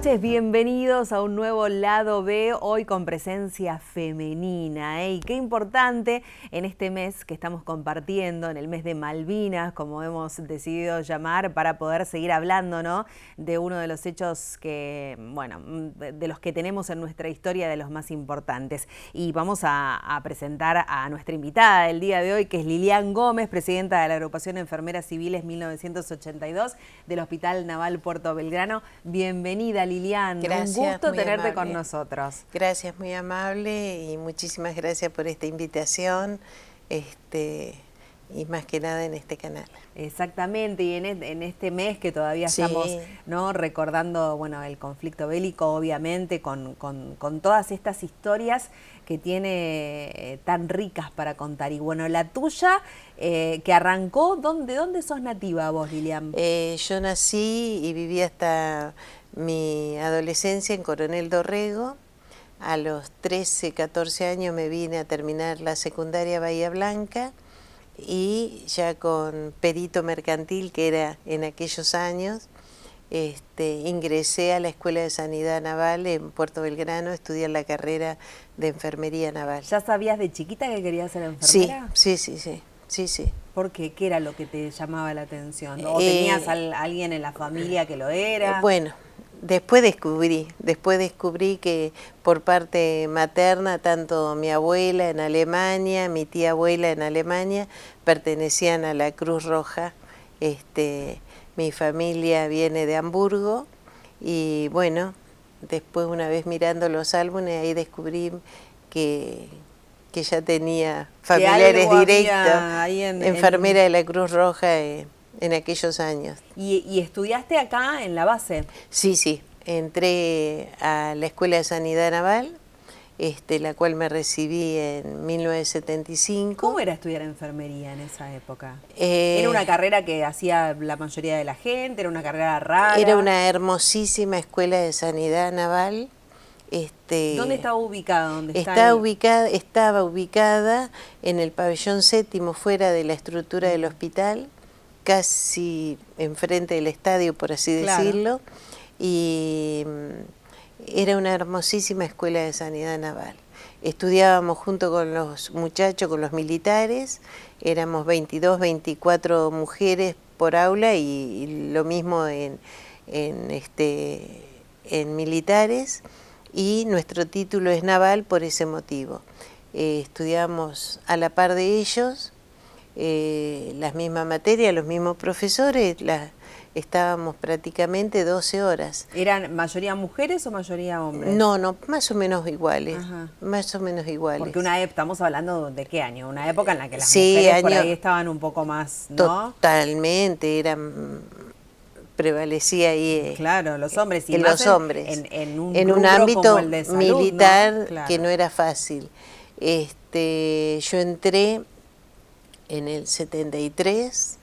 noches, bienvenidos a un nuevo Lado B, hoy con presencia femenina. Y qué importante en este mes que estamos compartiendo, en el mes de Malvinas, como hemos decidido llamar, para poder seguir hablando, ¿no?, de uno de los hechos que, bueno, de los que tenemos en nuestra historia, de los más importantes. Y vamos a presentar a nuestra invitada del día de hoy, que es Lilian Gómez, presidenta de la Agrupación de Enfermeras Civiles 1982 del Hospital Naval Puerto Belgrano. Bienvenida, Lilian. Gracias, un gusto tenerte amable con nosotros. Gracias, muy amable, y muchísimas gracias por esta invitación, y más que nada en este canal. Exactamente, y en este mes que todavía estamos, ¿no?, recordando, bueno, el conflicto bélico, obviamente, con todas estas historias que tiene tan ricas para contar. Y bueno, la tuya, que arrancó, ¿de dónde sos nativa vos, Lilian? Yo nací y viví hasta mi adolescencia en Coronel Dorrego. A los 13, 14 años me vine a terminar la secundaria Bahía Blanca, y ya con perito mercantil, que era en aquellos años, ingresé a la Escuela de Sanidad Naval en Puerto Belgrano a estudiar la carrera de Enfermería Naval. ¿Ya sabías de chiquita que querías ser enfermera? Sí. ¿Por qué? ¿Qué era lo que te llamaba la atención? ¿O tenías a alguien en la familia que lo era? Bueno, después descubrí que por parte materna, tanto mi abuela en Alemania, mi tía abuela en Alemania, pertenecían a la Cruz Roja. Mi familia viene de Hamburgo, y bueno, después, una vez mirando los álbumes, ahí descubrí que ya tenía familiares directos, enfermera de la Cruz Roja en aquellos años. ¿Y estudiaste acá en la base? Sí, entré a la Escuela de Sanidad Naval, la cual me recibí en 1975. ¿Cómo era estudiar enfermería en esa época? ¿Era una carrera que hacía la mayoría de la gente? ¿Era una carrera rara? Era una hermosísima Escuela de Sanidad Naval. ¿Dónde estaba ubicada? Estaba ubicada en el pabellón 7º, fuera de la estructura del hospital, casi enfrente del estadio, por así decirlo, y era una hermosísima Escuela de Sanidad Naval. Estudiábamos junto con los muchachos, con los militares, éramos 22, 24 mujeres por aula, y lo mismo en militares. Y nuestro título es naval por ese motivo. Estudiamos a la par de ellos, las mismas materias, los mismos profesores, estábamos prácticamente 12 horas. ¿Eran mayoría mujeres o mayoría hombres? No, más o menos iguales. Ajá. Más o menos iguales. Porque estamos hablando de qué año, una época en la que las mujeres por ahí estaban un poco más, ¿no? Totalmente, prevalecía ahí. Claro, los hombres. Y en más los hombres. En un ámbito como el de salud, militar, ¿no? Claro. Que no era fácil. Yo entré en el 73,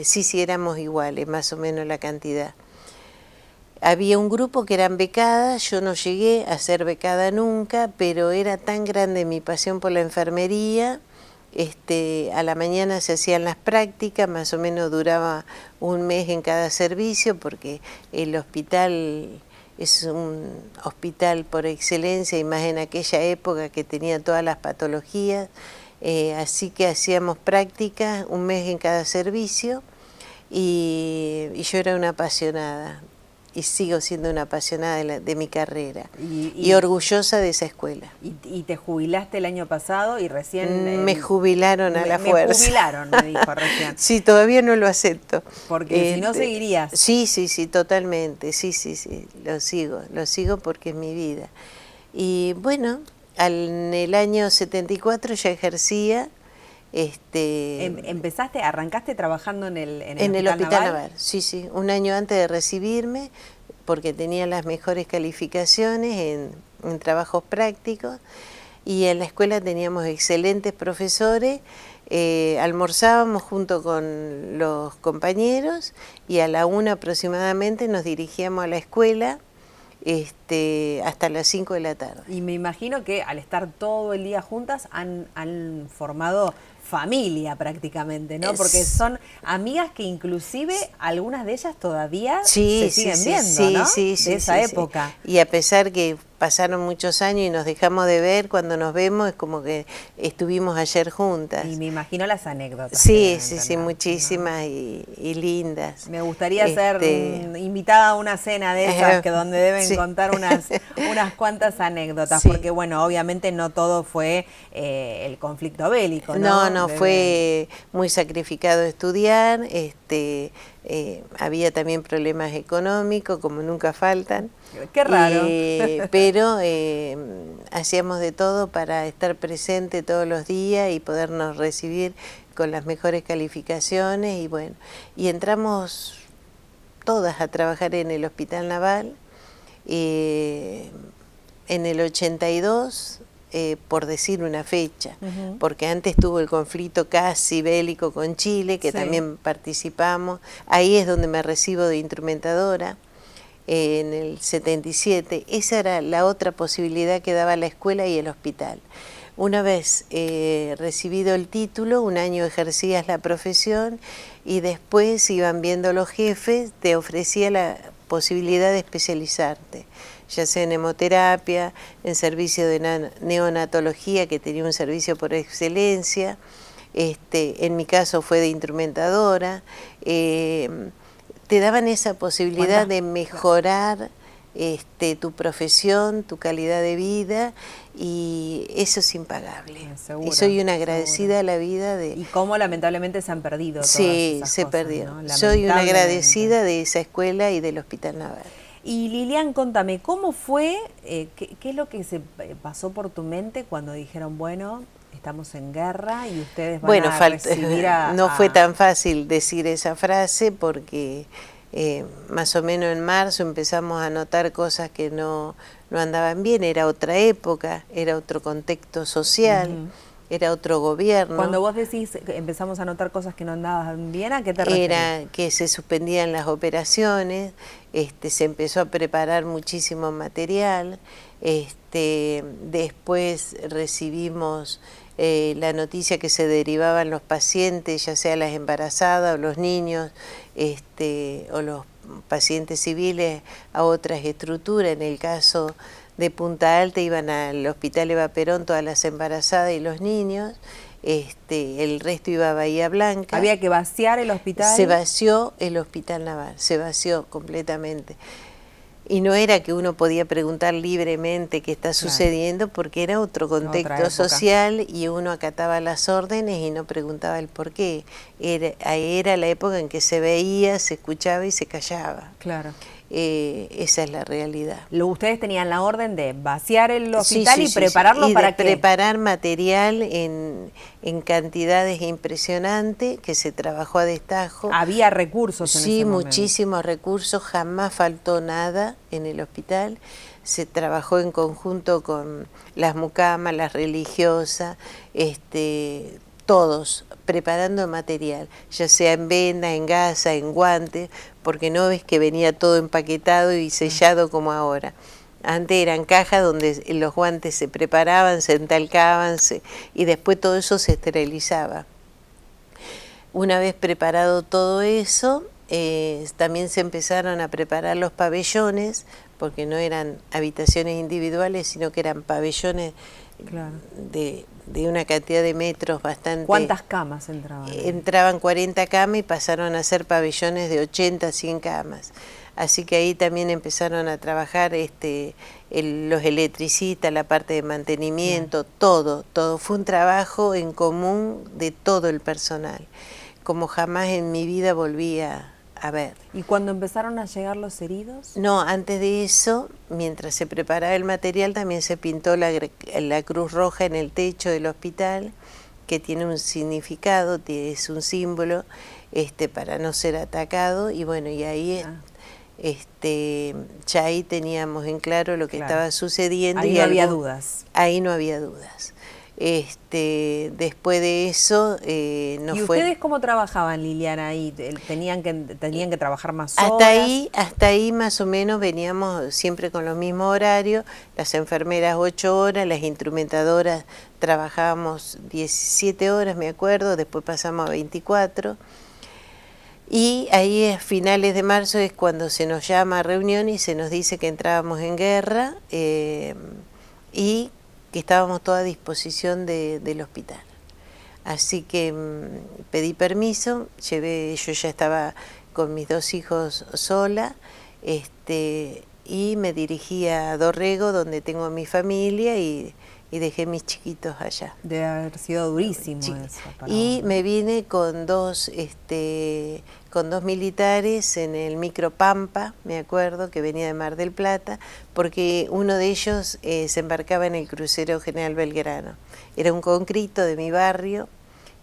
sí, éramos iguales, más o menos la cantidad. Había un grupo que eran becadas, yo no llegué a ser becada nunca, pero era tan grande mi pasión por la enfermería. A la mañana se hacían las prácticas, más o menos duraba un mes en cada servicio, porque el hospital es un hospital por excelencia, y más en aquella época que tenía todas las patologías, así que hacíamos prácticas un mes en cada servicio, y yo era una apasionada. Y sigo siendo una apasionada de mi carrera, y orgullosa de esa escuela. ¿Y te jubilaste el año pasado y recién...? Me jubilaron a la fuerza. Me jubilaron, me dijo recién. Sí, todavía no lo acepto. Porque si no seguirías. Sí, totalmente, sí, lo sigo porque es mi vida. Y bueno, en el año 74 ya ejercía. ¿Arrancaste trabajando en el Hospital Naval? Sí, un año antes de recibirme, porque tenía las mejores calificaciones en trabajos prácticos, y en la escuela teníamos excelentes profesores. Almorzábamos junto con los compañeros, y a la 1 aproximadamente nos dirigíamos a la escuela, hasta las 5 de la tarde. Y me imagino que al estar todo el día juntas han formado familia prácticamente, ¿no? Porque son amigas que inclusive algunas de ellas todavía se siguen viendo, ¿no? De esa época. Y a pesar que pasaron muchos años y nos dejamos de ver, cuando nos vemos es como que estuvimos ayer juntas. Y me imagino las anécdotas. Sí, muchísimas, ¿no? y lindas. Me gustaría ser invitada a una cena de esas, que donde deben contar unas cuantas anécdotas, porque bueno, obviamente no todo fue el conflicto bélico, ¿no? No, fue muy sacrificado estudiar, había también problemas económicos, como nunca faltan. Qué raro. Pero hacíamos de todo para estar presente todos los días y podernos recibir con las mejores calificaciones, y bueno, y entramos todas a trabajar en el Hospital Naval. En el 82, por decir una fecha, porque antes tuvo el conflicto casi bélico con Chile, que también participamos. Ahí es donde me recibo de instrumentadora, en el 77. Esa era la otra posibilidad que daba la escuela y el hospital. Una vez recibido el título, un año ejercías la profesión y después iban viendo los jefes, te ofrecía la posibilidad de especializarte, ya sea en hemoterapia, en servicio de neonatología, que tenía un servicio por excelencia. En mi caso fue de instrumentadora. Te daban esa posibilidad de mejorar tu profesión, tu calidad de vida, y eso es impagable. Seguro, y soy una agradecida a la vida de... Y cómo lamentablemente se han perdido todas esas se cosas, perdió. ¿no? Soy una agradecida de esa escuela y del Hospital Naval. Y Lilian, contame, ¿cómo fue, qué es lo que se pasó por tu mente cuando dijeron, bueno, estamos en guerra y ustedes van a recibir a... No fue tan fácil decir esa frase, porque más o menos en marzo empezamos a notar cosas que no andaban bien. Era otra época, era otro contexto social, era otro gobierno. Cuando vos decís que empezamos a notar cosas que no andaban bien, ¿a qué te refieres? Era que se suspendían las operaciones, se empezó a preparar muchísimo material, después recibimos la noticia que se derivaban los pacientes, ya sea las embarazadas o los niños, o los pacientes civiles, a otras estructuras. En el caso de Punta Alta iban al Hospital Eva Perón todas las embarazadas y los niños, el resto iba a Bahía Blanca. ¿Había que vaciar el hospital? Se vació el Hospital Naval, se vació completamente. Y no era que uno podía preguntar libremente qué está sucediendo, porque era otro contexto social y uno acataba las órdenes y no preguntaba el por qué. Era la época en que se veía, se escuchaba y se callaba. Claro. Esa es la realidad. Ustedes tenían la orden de vaciar el hospital y prepararlo para preparar material en cantidades impresionantes, que se trabajó a destajo. Había recursos en ese momento. Sí, muchísimos recursos, jamás faltó nada en el hospital. Se trabajó en conjunto con las mucamas, las religiosas, todos preparando material, ya sea en vendas, en gasas, en guantes, porque no ves que venía todo empaquetado y sellado como ahora. Antes eran cajas donde los guantes se preparaban, se entalcaban y después todo eso se esterilizaba. Una vez preparado todo eso, también se empezaron a preparar los pabellones, porque no eran habitaciones individuales, sino que eran pabellones de una cantidad de metros bastante... ¿Cuántas camas entraban? Entraban 40 camas y pasaron a ser pabellones de 80, 100 camas. Así que ahí también empezaron a trabajar los electricistas, la parte de mantenimiento, todo. Fue un trabajo en común de todo el personal, como jamás en mi vida volví a ver. ¿Y cuando empezaron a llegar los heridos? No, antes de eso, mientras se preparaba el material, también se pintó la Cruz Roja en el techo del hospital, que tiene un significado, es un símbolo para no ser atacado, y bueno, y ahí ya ahí teníamos en claro lo que estaba sucediendo. Ahí no había dudas. Ahí no había dudas. Después de eso ¿Y ustedes cómo trabajaban, Liliana, ahí? ¿Tenían que trabajar más horas? Hasta ahí más o menos veníamos siempre con los mismos horarios, las enfermeras 8 horas, las instrumentadoras trabajábamos 17 horas, me acuerdo, después pasamos a 24. Y ahí a finales de marzo es cuando se nos llama a reunión y se nos dice que entrábamos en guerra y que estábamos toda a disposición del hospital. Así que pedí permiso, yo ya estaba con mis 2 hijos sola, y me dirigí a Dorrego, donde tengo mi familia, y dejé mis chiquitos allá. Debe haber sido durísimo eso. Y me vine con dos militares en el Micro Pampa, me acuerdo, que venía de Mar del Plata, porque uno de ellos se embarcaba en el crucero General Belgrano. Era un concrito de mi barrio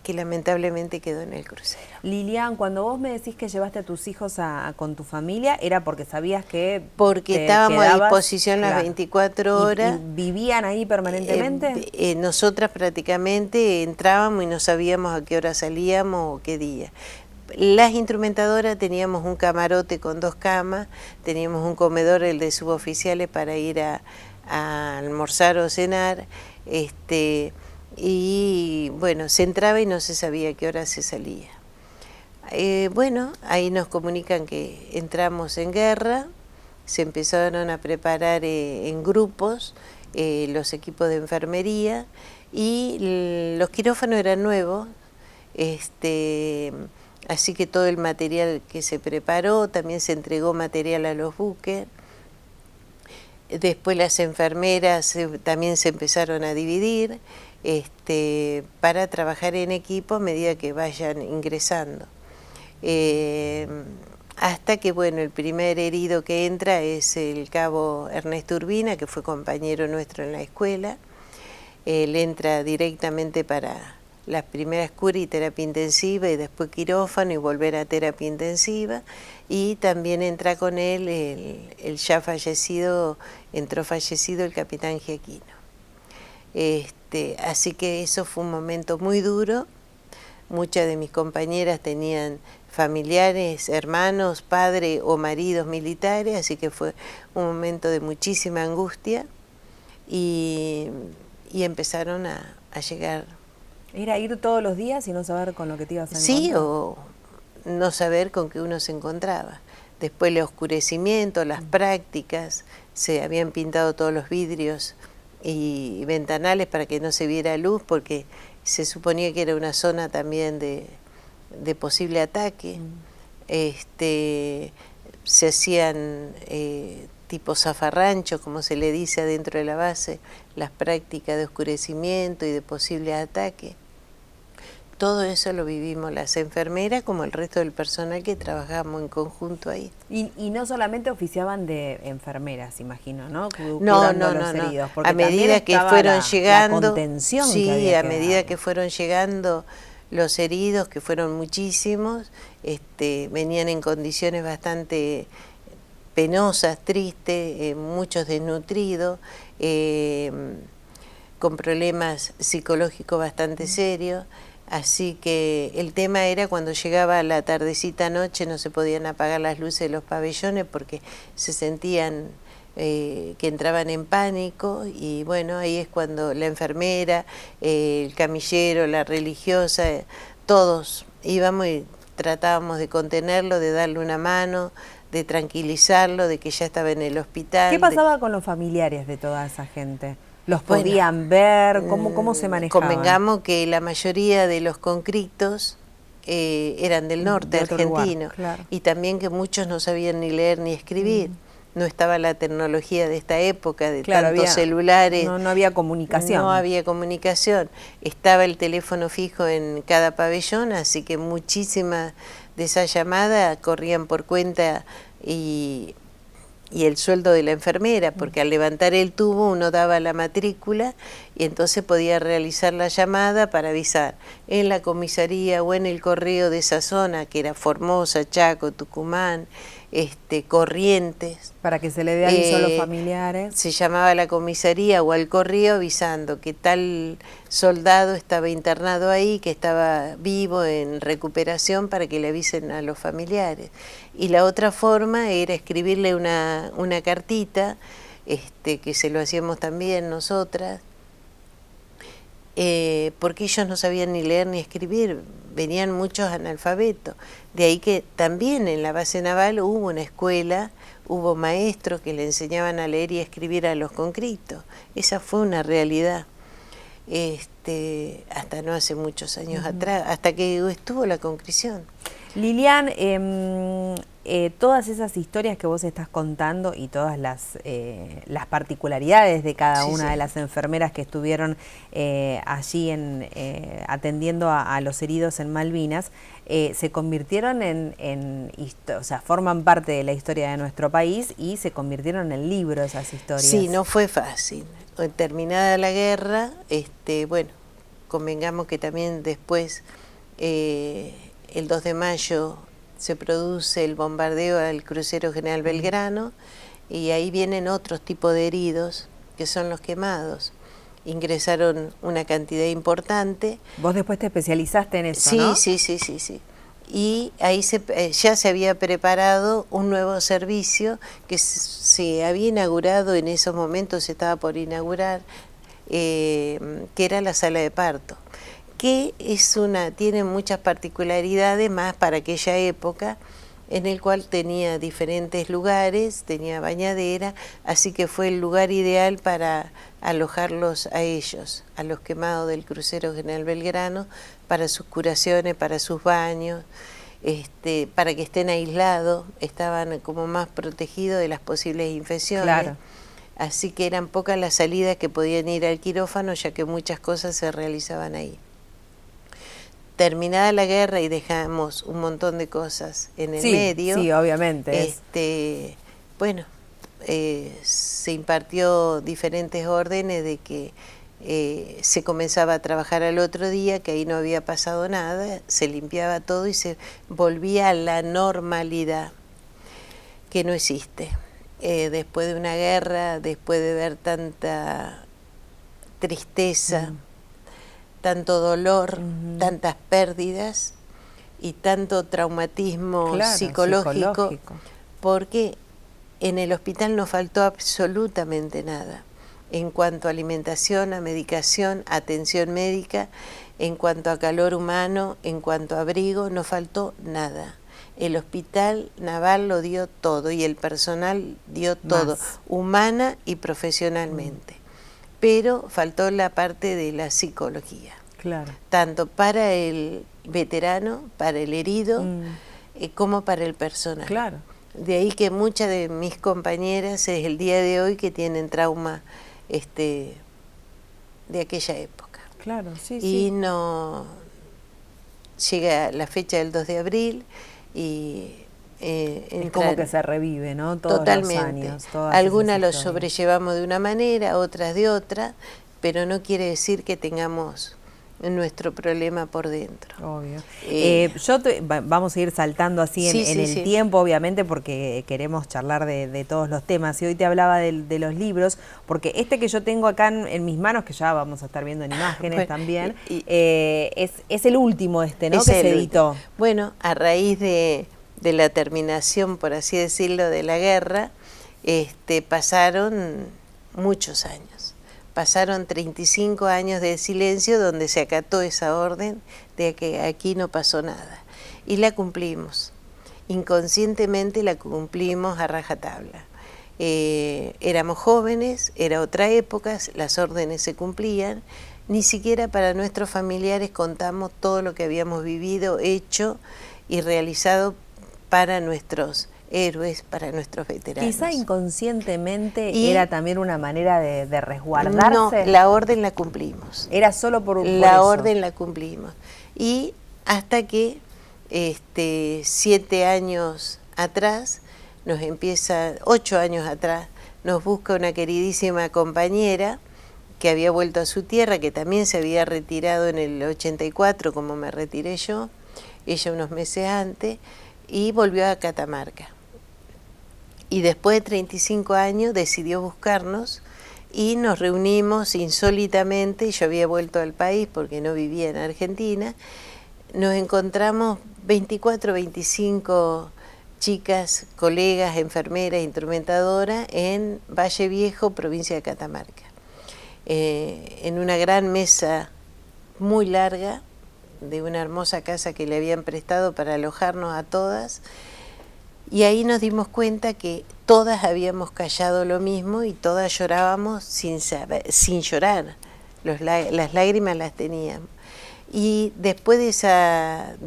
que lamentablemente quedó en el crucero. Lilian, cuando vos me decís que llevaste a tus hijos con tu familia, ¿era porque sabías que porque estábamos a disposición las 24 horas. ¿Y vivían ahí permanentemente? Nosotras prácticamente entrábamos y no sabíamos a qué hora salíamos o qué día. Las instrumentadoras teníamos un camarote con 2 camas, teníamos un comedor, el de suboficiales, para ir a almorzar o cenar, y bueno, se entraba y no se sabía a qué hora se salía. Bueno, ahí nos comunican que entramos en guerra, se empezaron a preparar en grupos los equipos de enfermería, y los quirófanos eran nuevos, así que todo el material que se preparó, también se entregó material a los buques. Después las enfermeras también se empezaron a dividir para trabajar en equipo a medida que vayan ingresando. Hasta que, bueno, el primer herido que entra es el cabo Ernesto Urbina, que fue compañero nuestro en la escuela. Él entra directamente para las primeras curas y terapia intensiva, y después quirófano y volver a terapia intensiva. Y también entra con él el ya fallecido, entró fallecido el capitán Giaquino. Así que eso fue un momento muy duro. Muchas de mis compañeras tenían familiares, hermanos, padres o maridos militares, así que fue un momento de muchísima angustia, y empezaron a llegar. ¿Era ir todos los días y no saber con lo que te ibas a encontrar? Sí, o no saber con qué uno se encontraba. Después el oscurecimiento, las prácticas, se habían pintado todos los vidrios y ventanales para que no se viera luz, porque se suponía que era una zona también de posible ataque. Se hacían tipo zafarrancho, como se le dice adentro de la base, las prácticas de oscurecimiento y de posible ataque. Todo eso lo vivimos las enfermeras como el resto del personal que trabajamos en conjunto ahí. Y no solamente oficiaban de enfermeras, imagino, ¿no? No. Heridos, a medida que fueron llegando, la contención sí, que había a medida que fueron llegando los heridos, que fueron muchísimos, venían en condiciones bastante penosas, tristes, muchos desnutridos, con problemas psicológicos bastante serios. Así que el tema era cuando llegaba la tardecita noche, no se podían apagar las luces de los pabellones porque se sentían que entraban en pánico, y bueno, ahí es cuando la enfermera, el camillero, la religiosa, todos íbamos y tratábamos de contenerlo, de darle una mano, de tranquilizarlo, de que ya estaba en el hospital. ¿Qué pasaba con los familiares de toda esa gente? ¿Los podían ver? ¿Cómo se manejaban? Convengamos que la mayoría de los conscriptos eran del norte argentino, claro. Y también que muchos no sabían ni leer ni escribir. No estaba la tecnología de esta época, de tantos celulares. No había comunicación. No había comunicación. Estaba el teléfono fijo en cada pabellón, así que muchísimas de esas llamadas corrían por cuenta y el sueldo de la enfermera, porque al levantar el tubo uno daba la matrícula y entonces podía realizar la llamada para avisar en la comisaría o en el correo de esa zona, que era Formosa, Chaco, Tucumán, Corrientes. Para que se le dé aviso a los familiares. Se llamaba a la comisaría o al correo avisando que tal soldado estaba internado ahí, que estaba vivo en recuperación, para que le avisen a los familiares. Y la otra forma era escribirle una cartita, que se lo hacíamos también nosotras, porque ellos no sabían ni leer ni escribir, venían muchos analfabetos. De ahí que también en la base naval hubo una escuela, hubo maestros que le enseñaban a leer y a escribir a los conscriptos. Esa fue una realidad, hasta no hace muchos años atrás, hasta que estuvo la conscripción. Lilian, todas esas historias que vos estás contando y todas las particularidades de cada una de las enfermeras que estuvieron allí atendiendo a los heridos en Malvinas, se convirtieron o sea, forman parte de la historia de nuestro país y se convirtieron en libros esas historias. Sí, no fue fácil. Terminada la guerra, bueno, convengamos que también después, el 2 de mayo, se produce el bombardeo al crucero General Belgrano, y ahí vienen otros tipos de heridos, que son los quemados. Ingresaron una cantidad importante. Vos después te especializaste en eso, sí, ¿no? Sí. Y ahí ya se había preparado un nuevo servicio que se había inaugurado en esos momentos, se estaba por inaugurar, que era la sala de parto, que tiene muchas particularidades más para aquella época, en el cual tenía diferentes lugares, tenía bañadera, así que fue el lugar ideal para alojarlos a ellos, a los quemados del crucero General Belgrano, para sus curaciones, para sus baños, para que estén aislados, estaban como más protegidos de las posibles infecciones. Claro. Así que eran pocas las salidas que podían ir al quirófano, ya que muchas cosas se realizaban ahí. Terminada la guerra y dejamos un montón de cosas en el medio. Sí, obviamente. Bueno, se impartió diferentes órdenes de que se comenzaba a trabajar al otro día, que ahí no había pasado nada, se limpiaba todo y se volvía a la normalidad, que no existe. Después de una guerra, después de ver tanta tristeza, tanto dolor, tantas pérdidas y tanto traumatismo psicológico, porque en el hospital no faltó absolutamente nada. En cuanto a alimentación, a medicación, a atención médica, en cuanto a calor humano, en cuanto a abrigo, no faltó nada. El hospital naval lo dio todo y el personal dio todo, humana y profesionalmente. Pero faltó la parte de la psicología. Claro. Tanto para el veterano, para el herido, como para el personal. Claro. De ahí que muchas de mis compañeras es el día de hoy que tienen trauma de aquella época. Claro, sí, y no llega la fecha del 2 de abril y es como que se revive, ¿no? Todos totalmente. Los años. Algunas lo sobrellevamos de una manera, otras de otra, pero no quiere decir que tengamos nuestro problema por dentro. Obvio. Vamos a ir saltando así en el tiempo, obviamente, porque queremos charlar de todos los temas. Y hoy te hablaba de los libros, porque que yo tengo acá en mis manos, que ya vamos a estar viendo en imágenes también, es el último ¿no? Que se editó. Bueno, a raíz de la terminación, por así decirlo, de la guerra, pasaron muchos años. Pasaron 35 años de silencio donde se acató esa orden de que aquí no pasó nada. Y la cumplimos. Inconscientemente la cumplimos a rajatabla. Éramos jóvenes, era otra época, las órdenes se cumplían. Ni siquiera para nuestros familiares contamos todo lo que habíamos vivido, hecho y realizado para nuestros héroes, para nuestros veteranos. Quizá inconscientemente era también una manera de resguardarse. No, la orden la cumplimos. Era solo por la eso. Orden la cumplimos. Y hasta que 7 años atrás, 8 años atrás, nos busca una queridísima compañera que había vuelto a su tierra, que también se había retirado en el 84, como me retiré yo, ella unos meses antes, y volvió a Catamarca. Y después de 35 años decidió buscarnos y nos reunimos insólitamente. Yo había vuelto al país porque no vivía en Argentina. Nos encontramos 24, 25 chicas, colegas, enfermeras, instrumentadoras en Valle Viejo, provincia de Catamarca. En una gran mesa muy larga de una hermosa casa que le habían prestado para alojarnos a todas, y ahí nos dimos cuenta que todas habíamos callado lo mismo y todas llorábamos sin llorar. Las lágrimas las teníamos. Y después de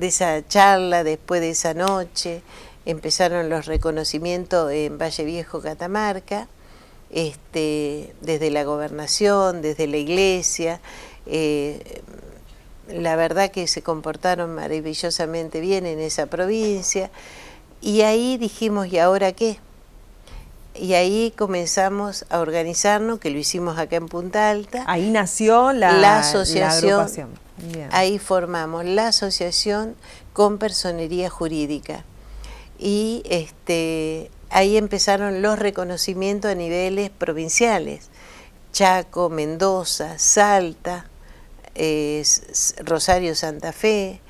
esa charla, después de esa noche, empezaron los reconocimientos en Valle Viejo, Catamarca, desde la gobernación, desde la iglesia. La verdad que se comportaron maravillosamente bien en esa provincia. Y ahí dijimos, ¿y ahora qué? Y ahí comenzamos a organizarnos, que lo hicimos acá en Punta Alta. Ahí nació la asociación. La agrupación. Bien. Ahí formamos la asociación con personería jurídica. Y ahí empezaron los reconocimientos a niveles provinciales. Chaco, Mendoza, Salta, Rosario, Santa Fe.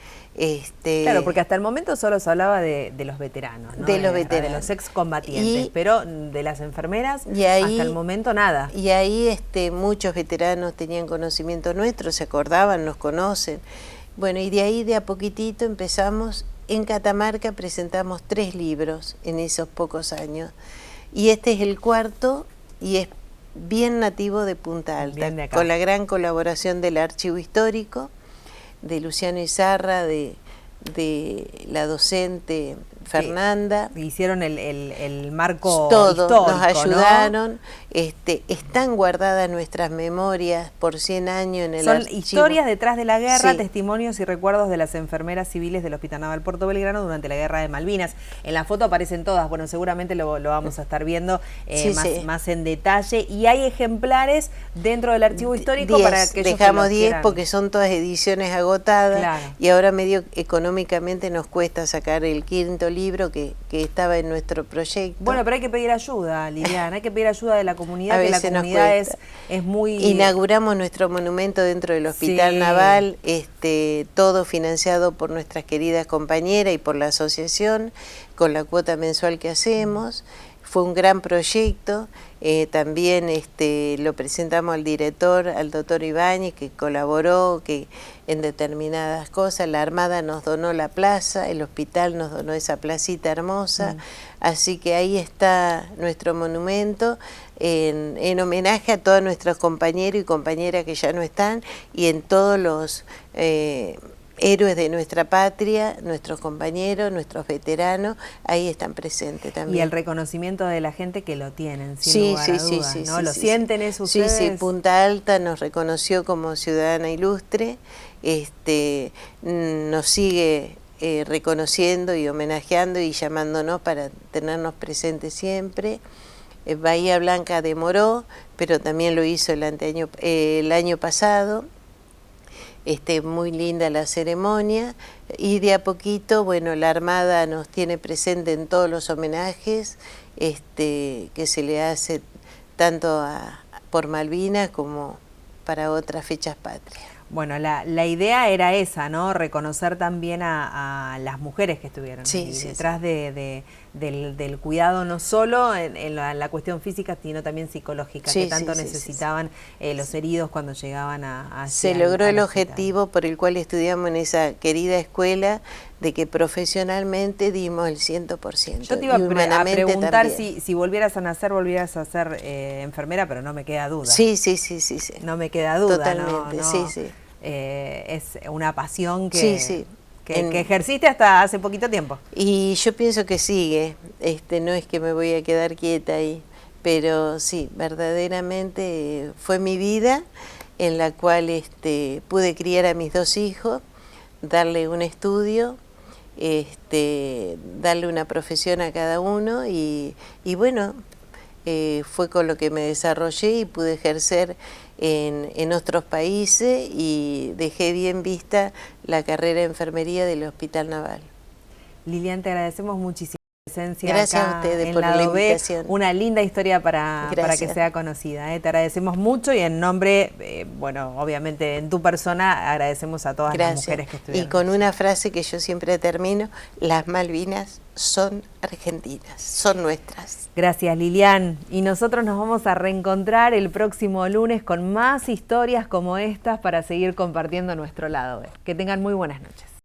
Claro, porque hasta el momento solo se hablaba de los veteranos, ¿no? De los veteranos. De los excombatientes, pero de las enfermeras ahí, hasta el momento nada. Y ahí muchos veteranos tenían conocimiento nuestro, se acordaban, nos conocen. Bueno, y de ahí de a poquitito empezamos. En Catamarca presentamos 3 libros en esos pocos años. Y este es el 4 y es bien nativo de Punta Alta, con la gran colaboración del Archivo Histórico, de Luciano Izarra, de la docente Fernanda. Sí, hicieron el marco todo, histórico, nos ayudaron, ¿no? Están guardadas nuestras memorias por 100 años en el Son archivo. Historias detrás de la guerra, sí. Testimonios y recuerdos de las enfermeras civiles del Hospital Naval Puerto Belgrano durante la Guerra de Malvinas. En la foto aparecen todas, bueno, seguramente lo vamos a estar viendo más en detalle. Y hay ejemplares dentro del archivo histórico 10, para que dejamos 10 porque son todas ediciones agotadas, claro. Y ahora medio económicamente nos cuesta sacar el 5º libro que estaba en nuestro proyecto. Bueno, pero hay que pedir ayuda, Liliana, hay que pedir ayuda de la comunidad, que la veces comunidad es muy... Inauguramos nuestro monumento dentro del Hospital Naval, todo financiado por nuestras queridas compañeras y por la asociación, con la cuota mensual que hacemos. Fue un gran proyecto, también lo presentamos al director, al doctor Ibáñez, que colaboró en determinadas cosas. La Armada nos donó la plaza, el hospital nos donó esa placita hermosa, así que ahí está nuestro monumento, en homenaje a todos nuestros compañeros y compañeras que ya no están, y en todos los héroes de nuestra patria, nuestros compañeros, nuestros veteranos, ahí están presentes también. Y el reconocimiento de la gente que lo tienen, sin lugar a dudas, ¿no? ¿Lo sienten eso ustedes? Sí, Punta Alta nos reconoció como ciudadana ilustre, nos sigue reconociendo y homenajeando y llamándonos para tenernos presentes siempre. Bahía Blanca demoró, pero también lo hizo el año pasado. Muy linda la ceremonia, y de a poquito, bueno, la Armada nos tiene presente en todos los homenajes que se le hace tanto por Malvinas como para otras fechas patrias. Bueno, la idea era esa, ¿no? Reconocer también a las mujeres que estuvieron detrás del cuidado, no solo en la cuestión física, sino también psicológica, que tanto necesitaban los heridos cuando llegaban a Se logró el objetivo por el cual estudiamos en esa querida escuela, de que profesionalmente dimos el 100%. Yo te iba a preguntar si volvieras a nacer, volvieras a ser enfermera, pero no me queda duda. Sí. No me queda duda. Totalmente, no. sí. Es una pasión que ejerciste hasta hace poquito tiempo. Y yo pienso que sigue, no es que me voy a quedar quieta ahí, pero sí, verdaderamente fue mi vida en la cual pude criar a mis 2 hijos, darle un estudio, darle una profesión a cada uno, y bueno, fue con lo que me desarrollé y pude ejercer en otros países y dejé bien vista la carrera de enfermería del Hospital Naval. Lilian, te agradecemos muchísimo la presencia. Gracias acá a ustedes en por la Lado B. invitación. Una linda historia para que sea conocida. Te agradecemos mucho y en nombre, bueno, obviamente en tu persona, agradecemos a todas las mujeres que estuvieron. Y con una frase que yo siempre termino: las Malvinas son argentinas, son nuestras. Gracias, Lilian. Y nosotros nos vamos a reencontrar el próximo lunes con más historias como estas para seguir compartiendo nuestro Lado B. Que tengan muy buenas noches.